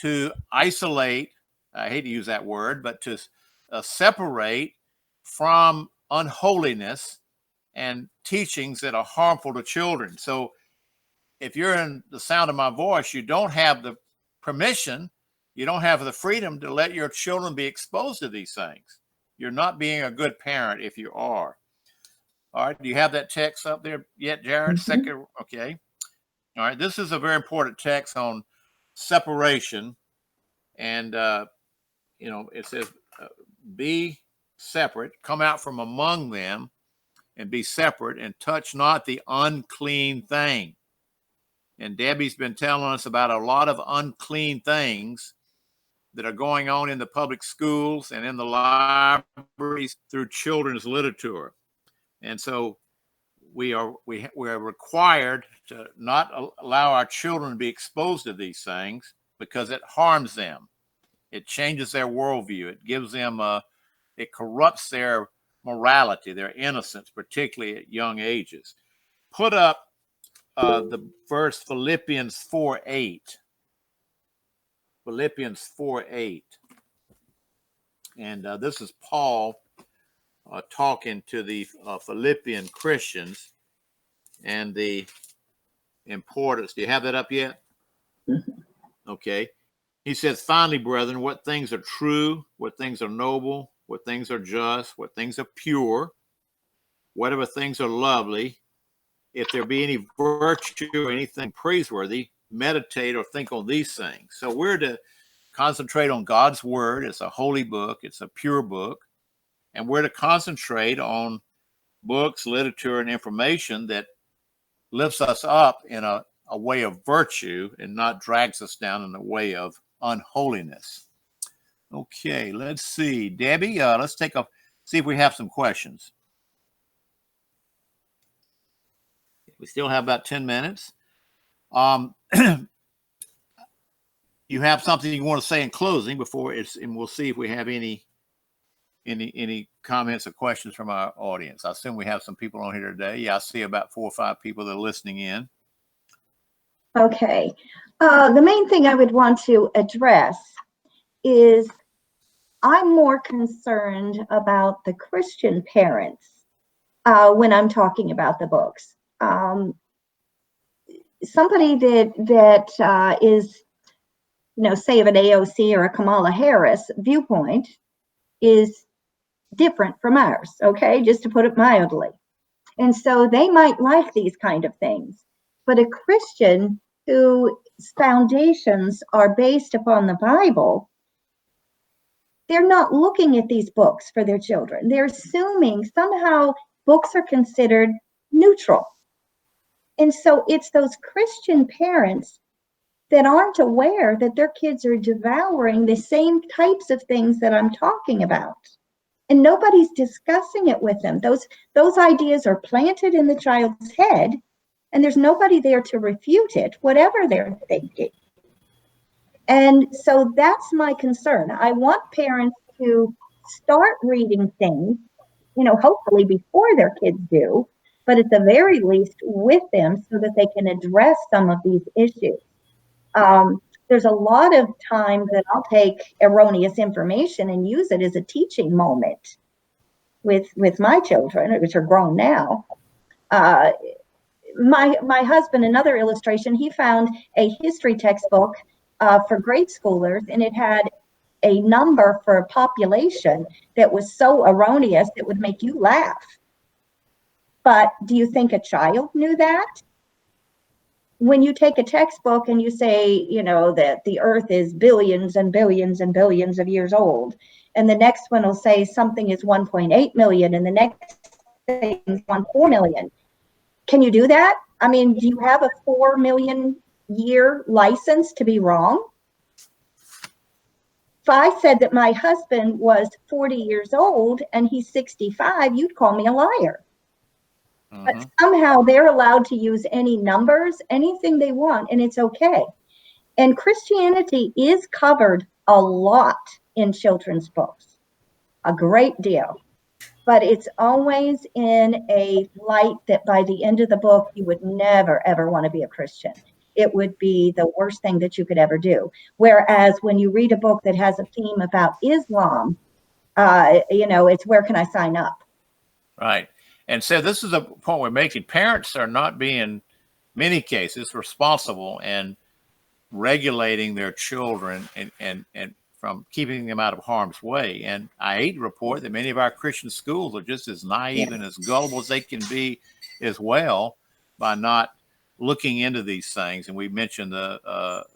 to isolate, I hate to use that word, but to separate from unholiness and teachings that are harmful to children. So if you're in the sound of my voice, you don't have the permission, you don't have the freedom to let your children be exposed to these things. You're not being a good parent if you are. All right, do you have that text up there yet, Jared? Second, okay. All right, this is a very important text on separation. And, it says, be separate, come out from among them and be separate, and touch not the unclean thing. And Debbie's been telling us about a lot of unclean things that are going on in the public schools and in the libraries through children's literature. And so we are required to not allow our children to be exposed to these things, because it harms them. It changes their worldview. It gives them it corrupts their morality, their innocence, particularly at young ages. Put up the verse Philippians 4:8. Philippians 4:8. And this is Paul talking to the Philippian Christians and the importance. Do you have that up yet? Okay. He says, finally, brethren, what things are true, what things are noble, what things are just, what things are pure, whatever things are lovely, if there be any virtue or anything praiseworthy, meditate or think on these things. So we're to concentrate on God's word. It's a holy book. It's a pure book. And we're to concentrate on books, literature, and information that lifts us up in a way of virtue and not drags us down in a way of unholiness. Okay, let's see. Debbie, let's see if we have some questions. We still have about 10 minutes. You have something you want to say in closing before and we'll see if we have any comments or questions from our audience. I assume we have some people on here today. Yeah, I see about 4 or 5 people that are listening in. Okay. The main thing I would want to address is I'm more concerned about the Christian parents when I'm talking about the books. Somebody that is, say of an AOC or a Kamala Harris viewpoint is different from ours, okay, just to put it mildly. And so they might like these kind of things. But a Christian whose foundations are based upon the Bible they're not looking at these books for their children. They're assuming somehow books are considered neutral. And so it's those Christian parents that aren't aware that their kids are devouring the same types of things that I'm talking about. And nobody's discussing it with them. Those ideas are planted in the child's head, and there's nobody there to refute it, whatever they're thinking. And so that's my concern. I want parents to start reading things, hopefully before their kids do, but at the very least with them so that they can address some of these issues. There's a lot of times that I'll take erroneous information and use it as a teaching moment with my children, which are grown now. My husband, another illustration, he found a history textbook for grade schoolers, and it had a number for a population that was so erroneous it would make you laugh. But do you think a child knew that? When you take a textbook and you say, that the earth is billions and billions and billions of years old, and the next one will say something is 1.8 million, and the next thing is 1.4 million. Can you do that? I mean, do you have a 4 million year license to be wrong? If I said that my husband was 40 years old and he's 65, you'd call me a liar. But somehow they're allowed to use any numbers, anything they want, and it's okay. And Christianity is covered a lot in children's books, a great deal. But it's always in a light that by the end of the book, you would never, ever want to be a Christian. It would be the worst thing that you could ever do. Whereas when you read a book that has a theme about Islam, it's where can I sign up? Right. And so this is a point we're making. Parents are not being, many cases, responsible in regulating their children and from keeping them out of harm's way. And I hate to report that many of our Christian schools are just as naive and as gullible as they can be as well by not looking into these things. And we mentioned the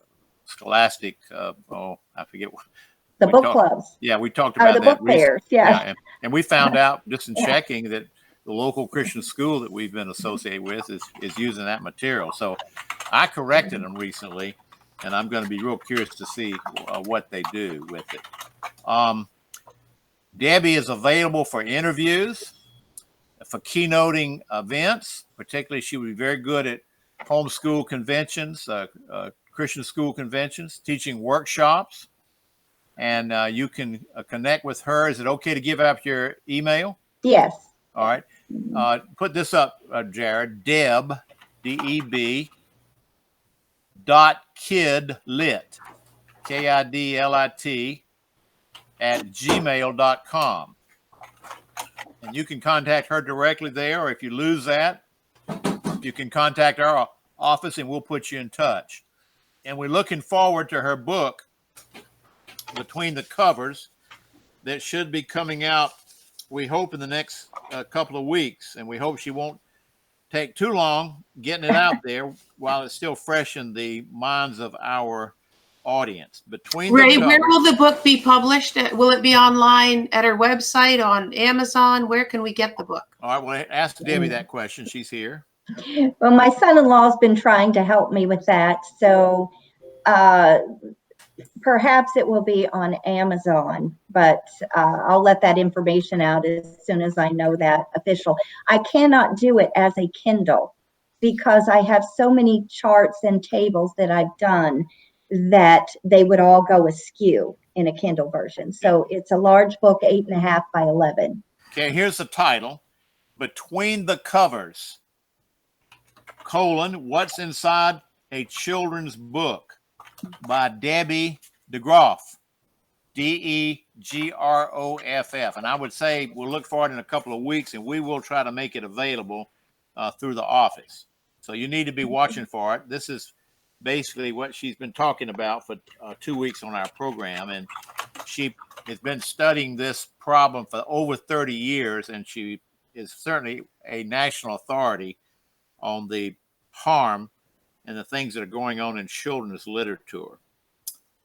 scholastic, I forget what. The book clubs. Yeah, we talked about the that. Book fairs, yeah. And we found out just in checking that the local Christian school that we've been associated with is using that material. So I corrected them recently, and I'm going to be real curious to see what they do with it. Debbie is available for interviews, for keynoting events. Particularly, she would be very good at homeschool conventions, Christian school conventions, teaching workshops. And you can connect with her. Is it okay to give out your email? Yes. All right. Put this up, Jared. Deb, DEB, .kidlit, KIDLIT, @gmail.com. And you can contact her directly there, or if you lose that, you can contact our office and we'll put you in touch. And we're looking forward to her book, Between the Covers, that should be coming out, we hope, in the next couple of weeks. And we hope she won't take too long getting it out there while it's still fresh in the minds of our audience. Ray, where will the book be published? Will it be online at her website, on Amazon? Where can we get the book? All right, well, ask Debbie that question. She's here. Well, my son-in-law has been trying to help me with that. So perhaps it will be on Amazon, but I'll let that information out as soon as I know that official. I cannot do it as a Kindle because I have so many charts and tables that I've done that they would all go askew in a Kindle version. So it's a large book, 8.5 by 11. Okay, here's the title: Between the Covers, What's Inside a Children's Book, by Debbie DeGroff, DEGROFF. And I would say we'll look for it in a couple of weeks, and we will try to make it available through the office. So you need to be watching for it. This is basically what she's been talking about for 2 weeks on our program. And she has been studying this problem for over 30 years, and she is certainly a national authority on the harm and the things that are going on in children's literature.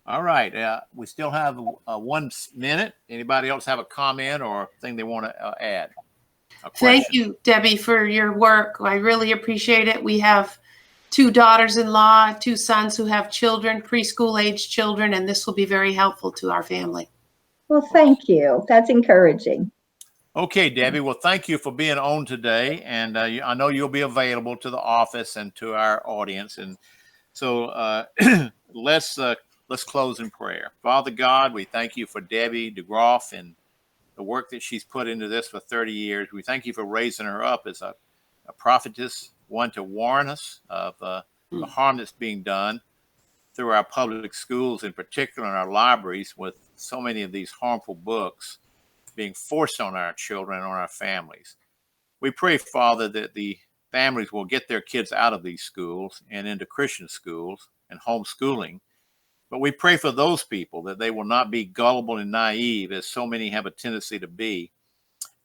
All right. We still have 1 minute. Anybody else have a comment or thing they want to add? A question? Thank you, Debbie, for your work. I really appreciate it. We have 2 daughters-in-law, 2 sons who have children, preschool age children, and this will be very helpful to our family. Well, thank you. That's encouraging. Okay, Debbie. Well, thank you for being on today. And I know you'll be available to the office and to our audience. And so let's close in prayer. Father God, we thank you for Debbie DeGroff and the work that she's put into this for 30 years. We thank you for raising her up as a prophetess, one to warn us of the harm that's being done through our public schools, in particular in our libraries, with so many of these harmful books being forced on our children and on our families. We pray, Father, that the families will get their kids out of these schools and into Christian schools and homeschooling. But we pray for those people that they will not be gullible and naive, as so many have a tendency to be,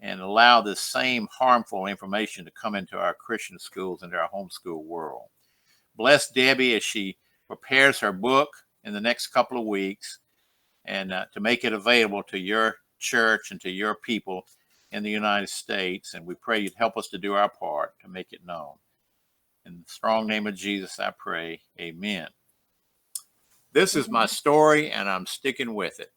and allow this same harmful information to come into our Christian schools and our homeschool world. Bless Debbie as she prepares her book in the next couple of weeks, and to make it available to your church and to your people in the United States. And we pray you'd help us to do our part to make it known. In the strong name of Jesus, I pray. Amen. This is my story, and I'm sticking with it.